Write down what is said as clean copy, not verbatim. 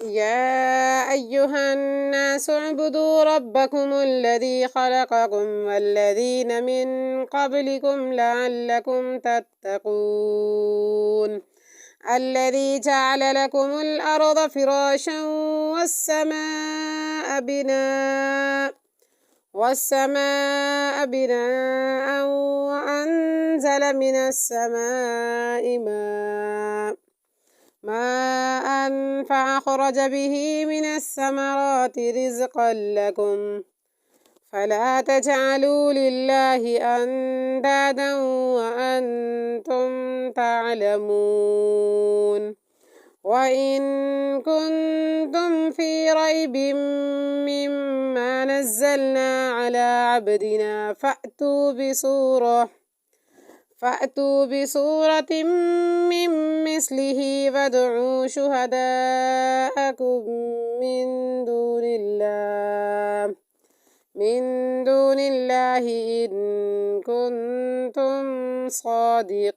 يا أيها الناس اعبدوا ربكم الذي خلقكم والذين من قبلكم لعلكم تتقون الذي جعل لكم الأرض فراشا والسماء بناء وأنزل من السماء ماء فأخرج به من الثمرات رزقا لكم فلا تجعلوا لله أندادا وأنتم تعلمون وإن كنتم في ريب مما نزلنا على عبدنا فأتوا بسورة من مثله وادعوا شهداءكم من دون الله إن كنتم صادقين.